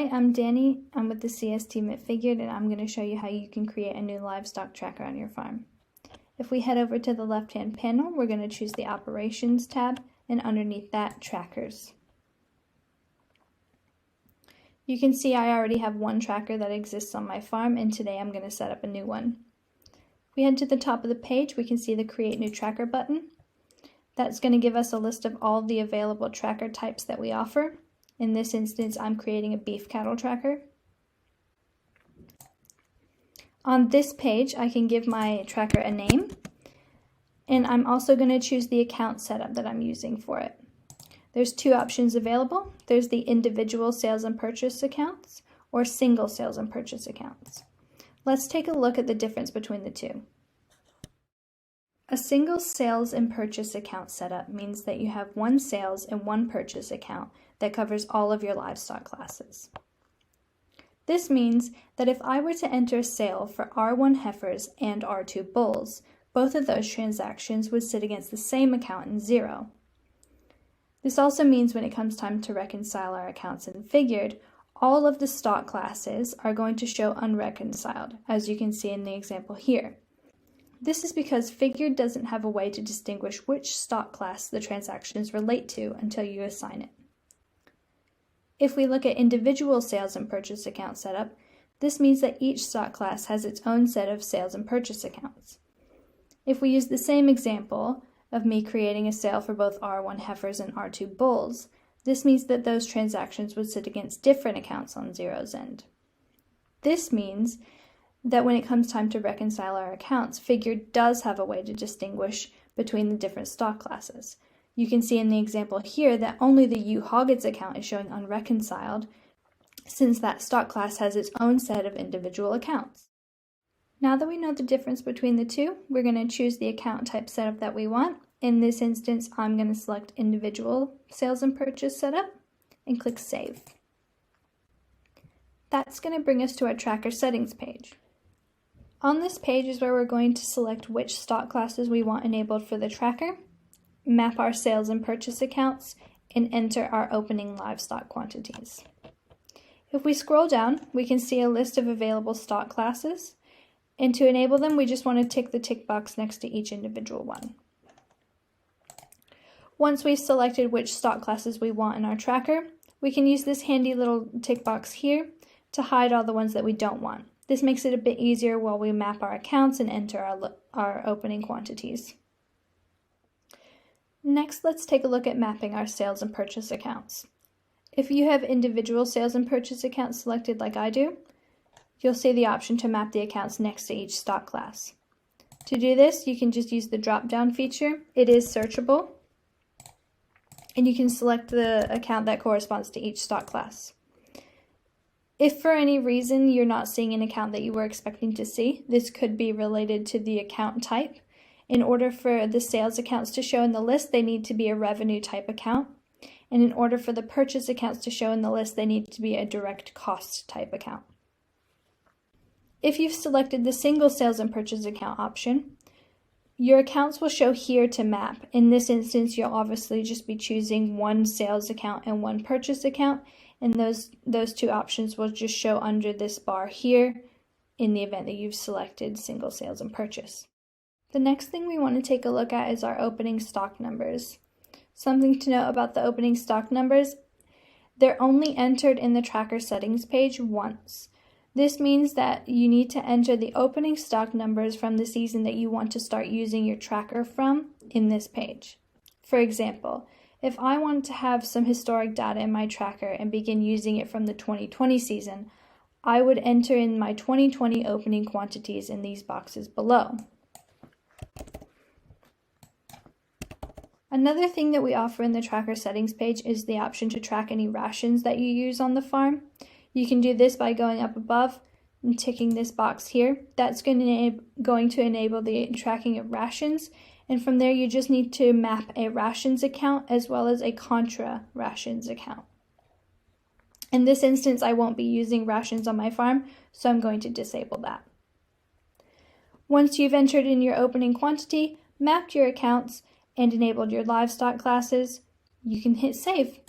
Hi, I'm Danny. I'm with the CS team at Figured, and I'm going to show you how you can create a new livestock tracker on your farm. If we head over to the left-hand panel, we're going to choose the Operations tab, and underneath that, Trackers. You can see I already have one tracker that exists on my farm, and today I'm going to set up a new one. If we head to the top of the page, we can see the Create New Tracker button. That's going to give us a list of all the available tracker types that we offer. In this instance, I'm creating a beef cattle tracker. On this page, I can give my tracker a name, and I'm also going to choose the account setup that I'm using for it. There's two options available. There's the individual sales and purchase accounts or single sales and purchase accounts. Let's take a look at the difference between the two. A single sales and purchase account setup means that you have one sales and one purchase account that covers all of your livestock classes. This means that if I were to enter a sale for R1 heifers and R2 bulls, both of those transactions would sit against the same account in zero. This also means when it comes time to reconcile our accounts in Figured, all of the stock classes are going to show unreconciled, as you can see in the example here. This is because Figured doesn't have a way to distinguish which stock class the transactions relate to until you assign it. If we look at individual sales and purchase account setup, this means that each stock class has its own set of sales and purchase accounts. If we use the same example of me creating a sale for both R1 heifers and R2 bulls, this means that those transactions would sit against different accounts on zero's end. This means that when it comes time to reconcile our accounts, Figured does have a way to distinguish between the different stock classes. You can see in the example here that only the U-Hoggets account is showing unreconciled, since that stock class has its own set of individual accounts. Now that we know the difference between the two, we're going to choose the account type setup that we want. In this instance, I'm going to select individual sales and purchase setup and click Save. That's going to bring us to our tracker settings page. On this page is where we're going to select which stock classes we want enabled for the tracker, map our sales and purchase accounts, and enter our opening livestock quantities. If we scroll down, we can see a list of available stock classes, and to enable them, we just want to tick the tick box next to each individual one. Once we've selected which stock classes we want in our tracker, we can use this handy little tick box here to hide all the ones that we don't want. This makes it a bit easier while we map our accounts and enter our opening quantities. Next, let's take a look at mapping our sales and purchase accounts. If you have individual sales and purchase accounts selected like I do, you'll see the option to map the accounts next to each stock class. To do this, you can just use the drop-down feature. It is searchable, and you can select the account that corresponds to each stock class. If for any reason you're not seeing an account that you were expecting to see, this could be related to the account type. In order for the sales accounts to show in the list, they need to be a revenue type account. And in order for the purchase accounts to show in the list, they need to be a direct cost type account. If you've selected the single sales and purchase account option, your accounts will show here to map. In this instance, you'll obviously just be choosing one sales account and one purchase account, and those two options will just show under this bar here in the event that you've selected single sales and purchase. The next thing we want to take a look at is our opening stock numbers. Something to note about the opening stock numbers, they're only entered in the tracker settings page once. This means that you need to enter the opening stock numbers from the season that you want to start using your tracker from in this page. For example, if I want to have some historic data in my tracker and begin using it from the 2020 season, I would enter in my 2020 opening quantities in these boxes below. Another thing that we offer in the tracker settings page is the option to track any rations that you use on the farm. You can do this by going up above and ticking this box here. That's going to enable the tracking of rations, and from there you just need to map a rations account as well as a contra rations account. In this instance, I won't be using rations on my farm, so I'm going to disable that. Once you've entered in your opening quantity, mapped your accounts, and enabled your livestock classes, you can hit save.